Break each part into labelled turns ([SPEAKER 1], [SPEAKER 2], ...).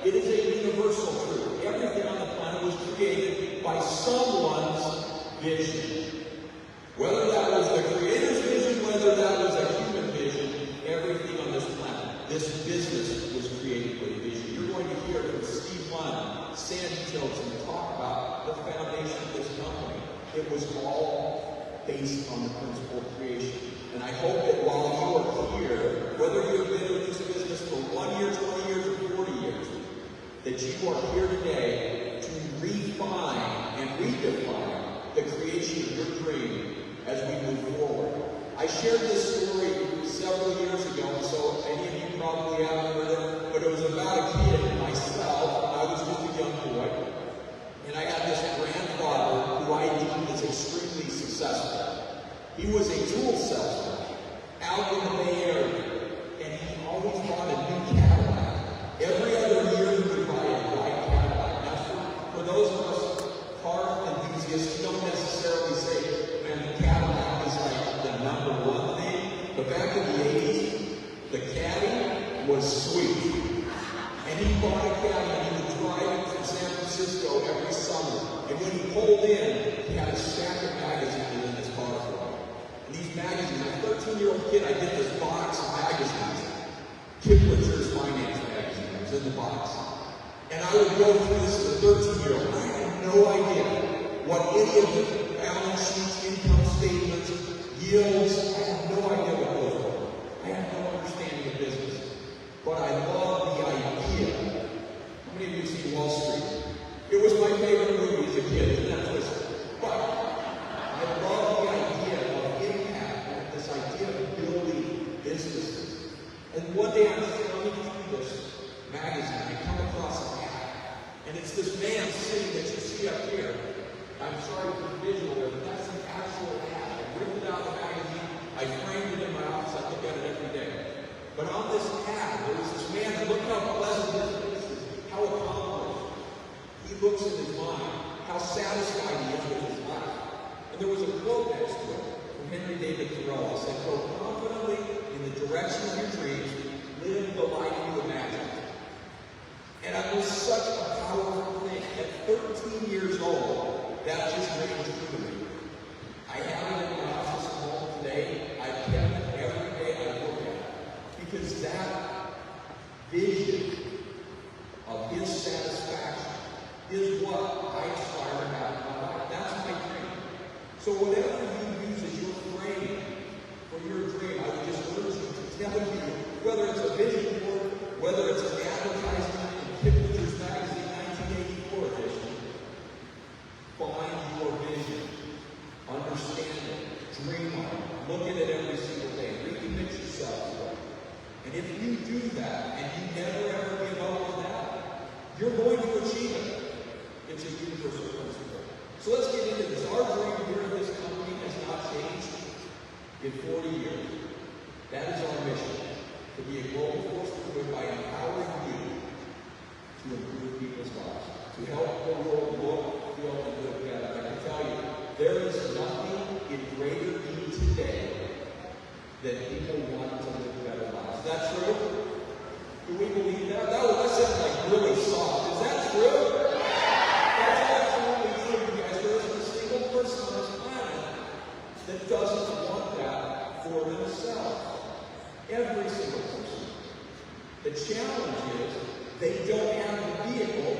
[SPEAKER 1] It is a universal truth. Everything on the planet was created by someone's vision. Whether that was the Creator's vision, whether that was a human vision, everything on this planet, this business was created with a vision. You're going to hear from Steve Lund, Sandy Tilton, talk about the foundation of this company. It was all based on the principle of creation. And I hope that while you are here, whether you've been in this business for 1 year, 20 years, or 40 years, that you are here today to refine and redefine the creation of your dream as we move forward. I shared this story several years ago, and so many of you probably haven't heard it, but it was about a kid, myself. I was just a young boy, and I had this grandfather who I deemed as extremely successful. He was a tool salesman out in the Bay Area, and he always bought a new Cadillac. Every other year he would buy a white Cadillac. Now, for those of us car enthusiasts, you don't necessarily say, man, the Cadillac is like the number one thing. But back in the 80s, the Caddy was sweet. And he bought a Caddy and he would drive it from San Francisco every summer. And when he pulled in, he had a stack of magazines in his car for him. And these magazines, as a 13-year-old kid, I get this box of magazines. Kiplinger's Finance magazine was in the box. And I would go through this as a 13-year-old. I had no idea what any of the balance sheets, income statements, yields, I had no idea what those were. I had no understanding of business. But I loved the idea. How many of you have seen Wall Street? It was my favorite movie as a kid, isn't that twisted? But I love the idea of impact, and this idea of building businesses. And one day I'm thumbing through this magazine, I come across an ad, and it's this man sitting that you see up here. I'm sorry for the visual there, but that's the actual ad. I ripped it out of the magazine, I framed it in my office, I look at it every day. But on this ad, there was this man, and look how pleasant this is, how accomplished. He looks in his mind, how satisfied he is with his life. And there was a quote next to it from Henry David Thoreau. It said, go confidently in the direction of your dreams, live the life you imagine. And it was such a powerful thing. At 13 years old, that just rang true to me. I have it in my office at home today. I kept it every day I look at it. Because that vision of his satisfaction is what I aspire to have in my life. That's my dream. So whatever you use as your frame for your dream, I would just urge you to tell you, whether it's a vision board, whether it's an advertisement in Kiplinger's magazine 1984 edition, find your vision, understand it, dream on it, look at it every single day, recommit yourself to it. And if you do that, and you never ever give up on that, you're going to achieve it. It's a universal principle. So let's get into this. Our dream here at this company has not changed in 40 years. That is our mission, to be a global force for good by empowering you to improve people's lives, to help the world look, feel, and live better. I can tell you, there is nothing in greater need today than people want to live better lives. Is that true? Do we believe that? That sounds like really soft. Is that true? That's absolutely true, you guys. There isn't a single person on this planet that doesn't want that for themselves. Every single person. The challenge is they don't have the vehicle.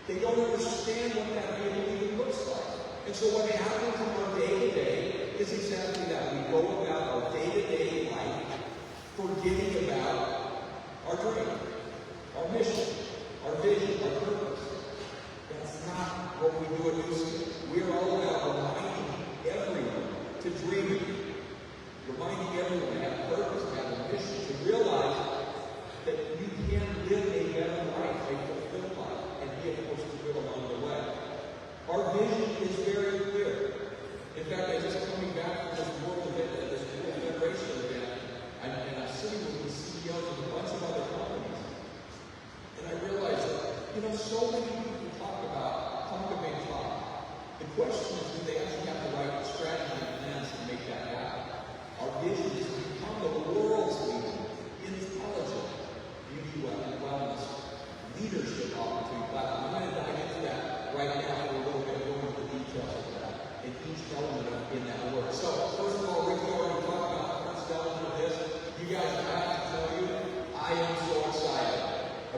[SPEAKER 1] They don't understand what that vehicle even looks like. And so what happens in our day-to-day is exactly that. We go about our day-to-day life forgetting about our dream, our mission, our vision, our purpose. That's not what we do at Nuskin. We're all about reminding everyone to dream, reminding everyone to have purpose, to have a mission, to realize that you can live a better life, a fulfilled life, and be a force for good along the way. Our vision is very clear. In fact, I was just coming back from this World event, this World Federation event, and I'm sitting with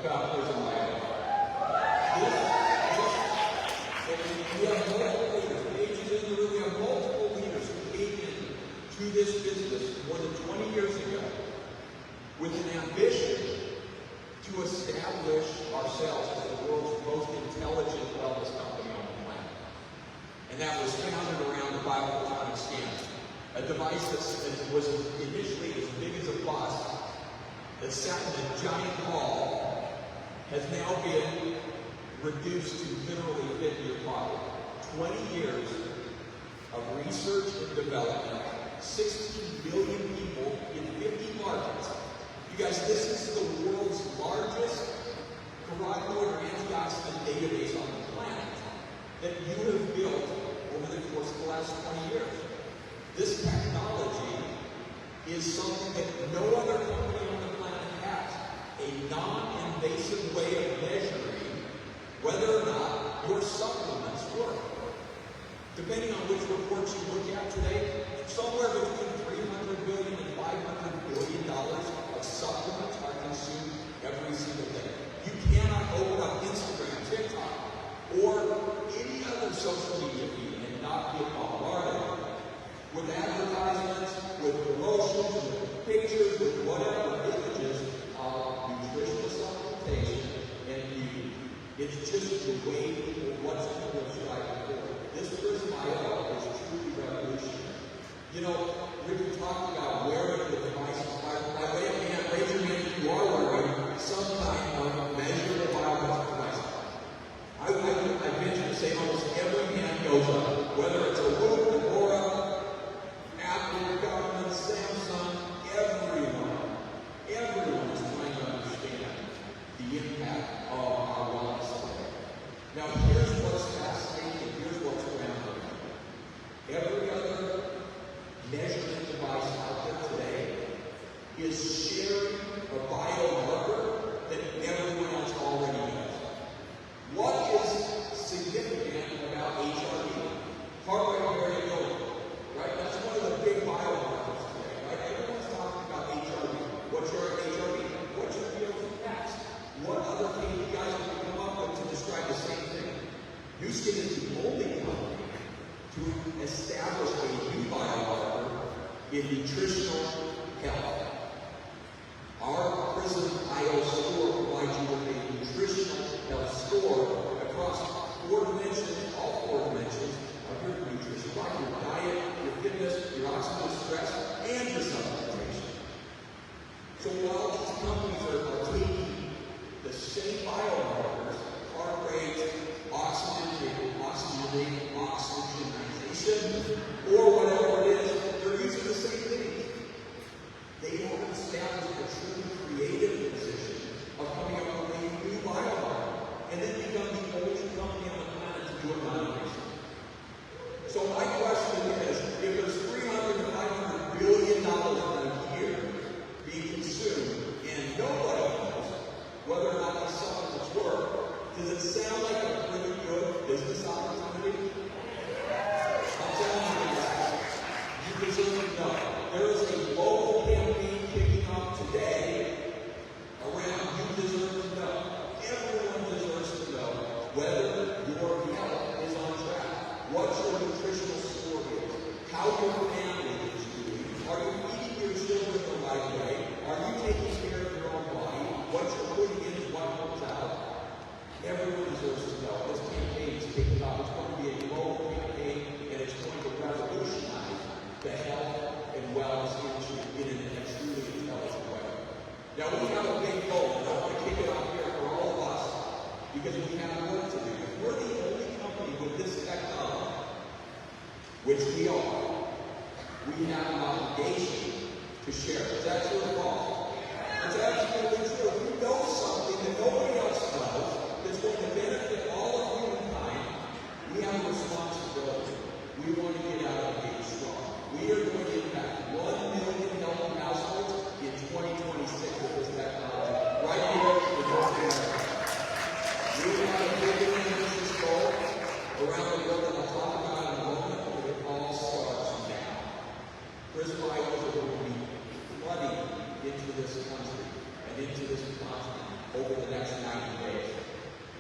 [SPEAKER 1] about prison life. We have multiple leaders. Pages in the room, we have multiple leaders who came in to this business more than 20 years ago with an ambition to establish ourselves as the world's most intelligent wellness company on the planet. And that was founded around the biophotonic scanner, a device that was initially as big as a bus, that sat in a giant hall, has now been reduced to literally fit your pocket. 20 years of research and development, 16 million people in 50 markets. You guys, this is the world's largest carotenoid or antioxidant database on the planet that you have built over the course of the last 20 years. This technology is something that no other company on the planet has. A non-invasive way of measuring whether or not your supplements work. Depending on which reports you look at today, somewhere between $300 billion and $500 billion of supplements are consumed every single day. You cannot open up Instagram, TikTok, or any other social media feed and not get bombarded with advertisements, with promotions, with pictures, with whatever images of nutritional supplementation and beauty. It's just the way people what's in the striving for. This Prism IO is truly revolutionary. You know, Ricky talked about wearing the devices. By way of hand, raise your hand if you are wearing some kind of measurable biometric device. I venture to say almost every hand goes up, whether it's a Whoop, an Aura, Apple, government, Samsung, everyone is trying to understand the impact of our wellness today. Now, here's what's fascinating and here's what's groundbreaking. Every other measurement device out there today is sharing a biomarker that everyone else already knows. What is significant about HRV? Heart rate variability, right? That's one of the big biomarkers today, right? Everyone's talking about HRV. What's your HRV? What's your VO2 max? What other thing you guys can come up with to describe the same thing? Nuskin is the only company to establish a new biomarker in nutritional health. Our Prism IO score provides you with a nutritional health score across 4 dimensions, all 4 dimensions of your nutrition, like your diet, your fitness, your oxidative stress, and your supplementation. So while these companies are taking the same biomarkers, heart rate, oxygenation, or whatever it is, they're using the same thing. They have established a truly creative position of coming up with a new biomarker, and then become the only company on the planet to do it non-invasively. So my question is, if there's $300 to $500 billion a year being consumed, and nobody knows whether or not these supplements work, does it sound like a pretty good business opportunity? I'm telling you guys, you deserve to know. There is a global campaign kicking off today around you deserve to know. Everyone deserves to know whether your health is on track, what your nutritional score is, how your family is doing. Are you feeding your children the right way? Are you taking care of your own body? What you're putting in is what comes out. Everyone deserves to know. This campaign is kicking off. It's going to be a global campaign, and it's going to revolutionize the health and wellness industry in a truly intelligent way. Now, we have a big goal, and I want to kick it off here for all of us, because we have work to do. If we're the only company with this technology, which we are, we have an obligation to share it. Is that true or false? It's absolutely true. If we know something that nobody else knows, that's going to benefit all of humankind, we have a responsibility. We want to get out of the gate strong. We are going to impact 1 million healthy households in 2026 with this technology, right here in North America. We have a big and ambitious goal around the world that I'll talk about in a moment, but it all starts now. Prism IOs are going to be flooding into this country and into this continent over the next 90 days.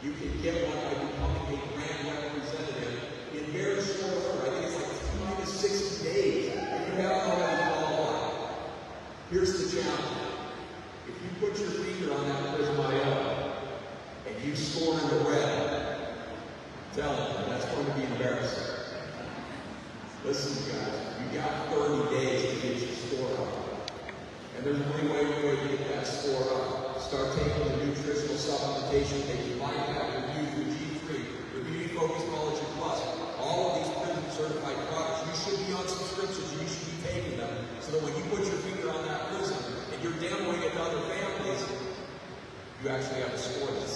[SPEAKER 1] You can get one by becoming a brand representative in very short order. I think it's like 60 days. If you haven't already followed on. Here's the challenge. If you put your finger on that prism IO and you score in the red, tell them that's going to be embarrassing. Listen, guys, you got 30 days to get your score up. And there's one way to get that score up. Start taking the nutritional supplementation that you might have reviewed for G3, your Beauty Focus Collagen Plus, all of these Prism certified products. You should be on subscriptions. You should be taking them so that when you put your finger on that prism and you're demoing it to other families, you actually have a score that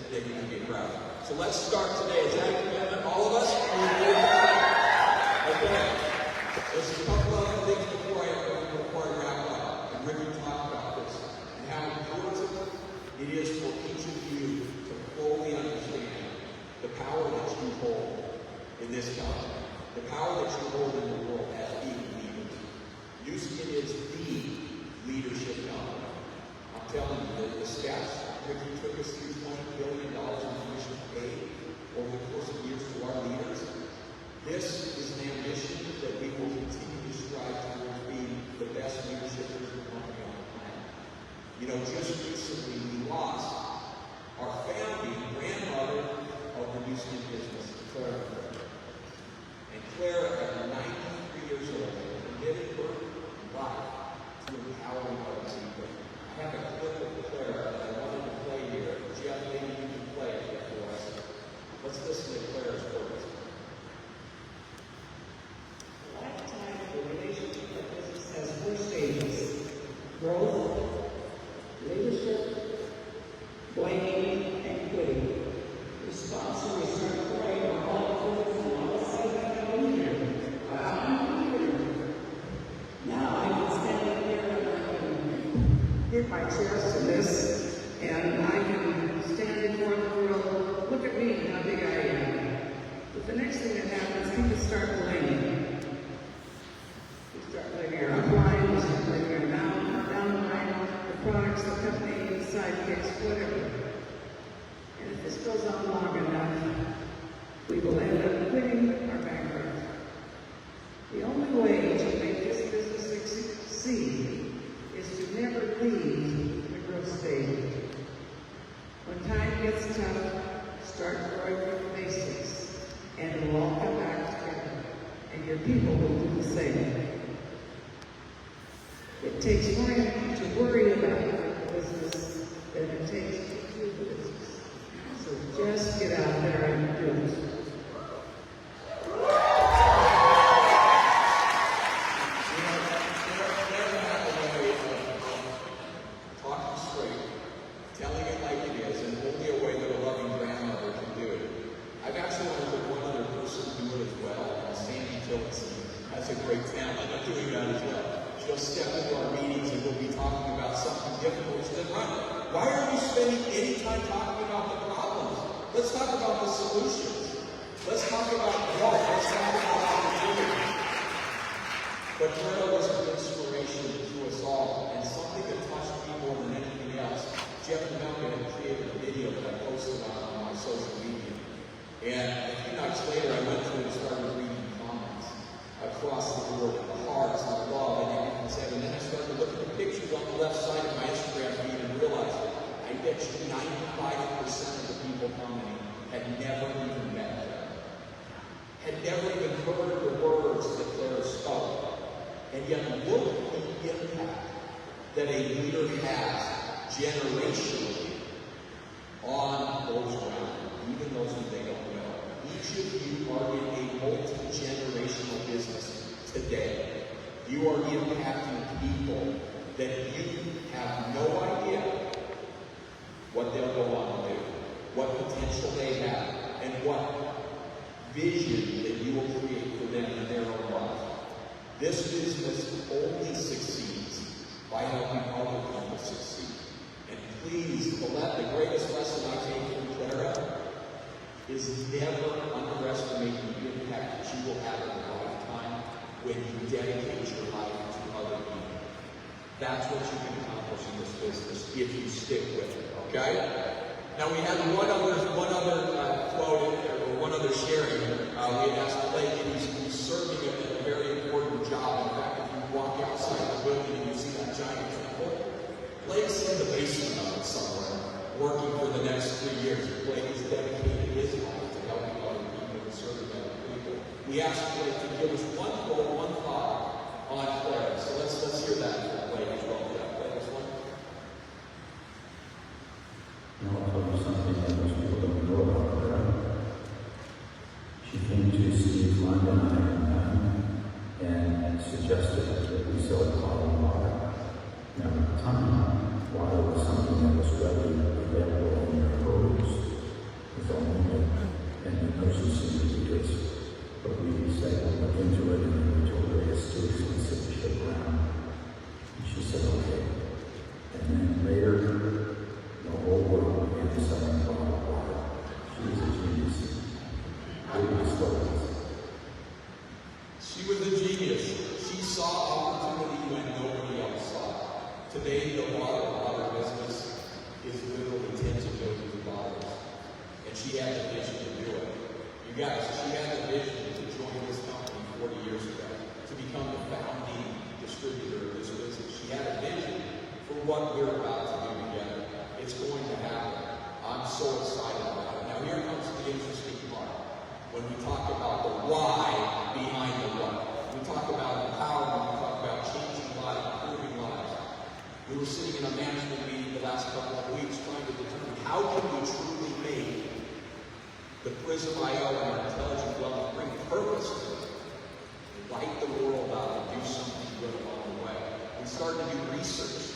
[SPEAKER 1] you can be proud of. So let's start today. Is that a commitment? All of us? Okay. There's a couple other things before I wrap up. And Ricky talked about this and how important it is for each of you to fully understand the power that you hold in this company, the power that you hold in the world as being leaders. Nuskin is the leadership company. I'm telling you that the stats Ricky took us through $20 billion in commission paid over the course of years to our leaders. This is an ambition that we will continue to strive towards being the best leadership company on the planet. You know, just recently we lost our founding grandmother of the Nuskin business, Clara. And Clara, at 93 years old, committed her life to empowering other people. I have a clip of Clara that I wanted to play here. Jeff, maybe you can play it for us. Let's listen to Clara's words.
[SPEAKER 2] Growth, leadership, blaming, and quitting. Responsible is not right on all fronts, and all sides of the leader. I'm a leader. Now I can stand up here and I can hit my chest in this, and I can stand before the world. Look at me, how big I am. But the next thing that happens, people start blaming. They start blaming your upline, they start blaming your products, the company, the sidekicks, whatever. And if this goes on long enough, we will end up quitting or bankrupt. The only way to make this business succeed is to never leave the growth stage. When time gets tough, start growing from the basics, and it will all come back together, and your people will do the same. It takes more energy to worry about your business than it takes to do the business. So just get out there and do it.
[SPEAKER 1] Talking straight, telling it like it is, and only a way that a loving grandmother can do it. I've actually heard one other person do it as well, Sandy Tillotson. That's a great talent at doing that as well. She'll step into our meetings and we'll be talking about something difficult. She said, Ron, why are you spending any time talking about the problems? Let's talk about the solutions. Let's talk about growth. Let's talk about opportunities. But Clara was an inspiration to us all, and something that touched me more than anything else. Jeff and Malcolm had created a video that I posted on my social media. And a few nights later, I went through and started reading comments across the board, and the hearts and the love and everything said. And then I started to look at the pictures on the left side of my Instagram feed and realized I bet you 95% of the people commenting had never even met her, had never even heard the words that Clara spoke. And yet look at the impact that a leader has generationally on those around them, even those who they don't know. Each of you are in a multi-generational business today. You are impacting people that you have no idea what they'll go on to do, what potential they have, and what vision that you will create for them in their own life. This business only succeeds by helping other people succeed. And please, the greatest lesson I take from Clara is never underestimate the impact that you will have in your lifetime when you dedicate your life to other people. That's what you can accomplish in this business if you stick with it, okay? Okay? Now we had one other quote, or one other sharing. We had asked Blake, and he's serving a very important job. In fact, if you walk outside the building and you see that giant temple, Blake's in the basement of it somewhere, working for the next 3 years. Blake has dedicated his life to helping other people and serving other people. We asked Blake to give us one quote, one thought on Claire. So let's hear that from Blake as well. Yeah, Blake, this one.
[SPEAKER 3] I'll tell you something that most people don't know about her. She came to Steve London and suggested that we sell bottled water. Now, at the time, water was something that was readily available in their homes. It's all new, and the person seemed to be good. But we said, we'll look into it, and we told her it's too expensive to ship around. And she said, okay. And then later, the whole world began selling bottled water. She was a genius.
[SPEAKER 1] She was a genius. She saw opportunity when nobody else saw it. Today, the water business is literally tens of millions of dollars. And she had the vision to do it. You guys, she had the vision to join this company 40 years ago, to become the founding distributor of this business. She had a vision for what we're about to do together. It's going to happen. I'm so excited about it. Now here comes the interesting part. When we talk about the why behind the what. We talk about empowerment, we talk about changing lives, improving lives. We were sitting in a management meeting the last couple of weeks trying to determine how can we truly make the Prism IO and our intelligent wellness bring purpose to it, light the world up and do something good along the way. We started to do research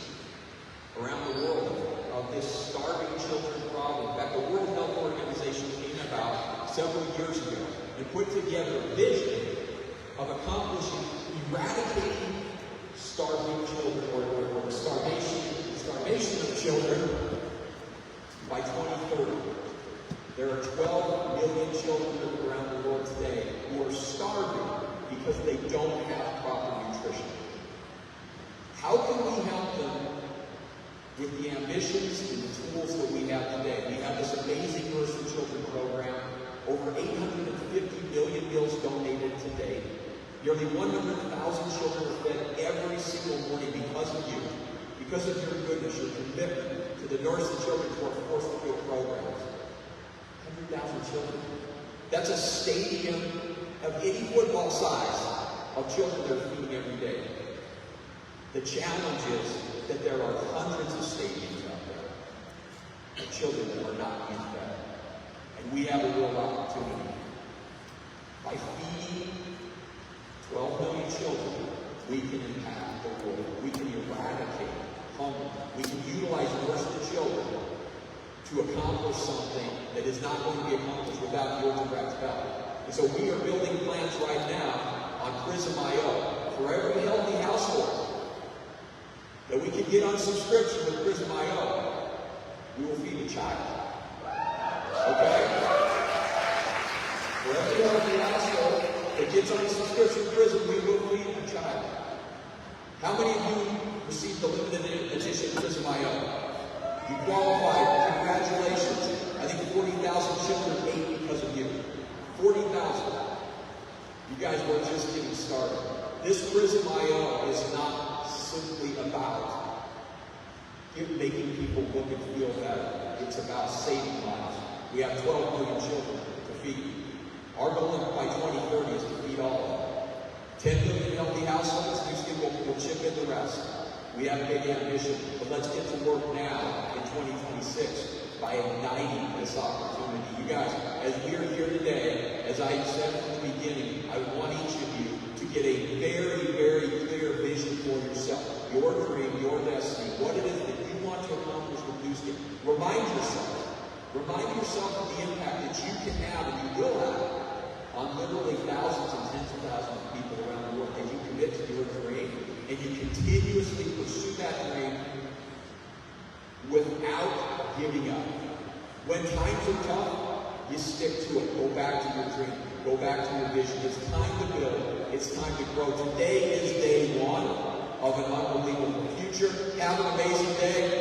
[SPEAKER 1] around the world of this starving children problem. In fact, the World Health Organization came about several years ago and put together a vision of accomplishing, eradicating starving children or the starvation of children by 2030. There are 12 million children around the world today who are starving because they don't have proper nutrition. How can we help them with the ambitions and the tools that we have today? We have this amazing Nurse and Children program, over 850 million meals donated today. Nearly 100,000 children are fed every single morning because of you, because of your goodness, your commitment to the Nurse and Children's Workforce Field programs. 100,000 children. That's a stadium of any football size of children they're feeding every day. The challenge is that there are hundreds of stadiums out there of children that are not being fed. And we have a real opportunity. By feeding 12 million children, we can impact the world. We can eradicate hunger. We can utilize Nurse to Children to accomplish something that is not going to be accomplished without your direct help. And so we are building plans right now on Prism IO for every healthy household that we can get on subscription with Prism IO. We will feed a child. Okay? For every healthy household that gets on a subscription with Prism, we will feed a child. How many of you received the limited edition Prism IO? You qualified. Congratulations. I think 40,000 children ate because of you. 40,000. You guys were just getting started. This Prism IO is not simply about making people look and feel better. It's about saving lives. We have 12 million children to feed. Our goal by 2030 is to feed all of them. 10 million healthy households. Nuskin will chip in the rest. We have a big ambition, but let's get to work now in 2026 by igniting this opportunity. You guys, as we're here today, as I said from the beginning, I want each of you to get a very, very clear vision for yourself. Your dream, your destiny, what it is that you want to accomplish with Nuskin. Remind yourself of the impact that you can have and you will have on literally thousands and tens of thousands of people around the world as you commit to your dream. And you continuously pursue that dream without giving up. When times are tough, you stick to it. Go back to your dream. Go back to your vision. It's time to build. It's time to grow. Today is day one of an unbelievable future. Have an amazing day.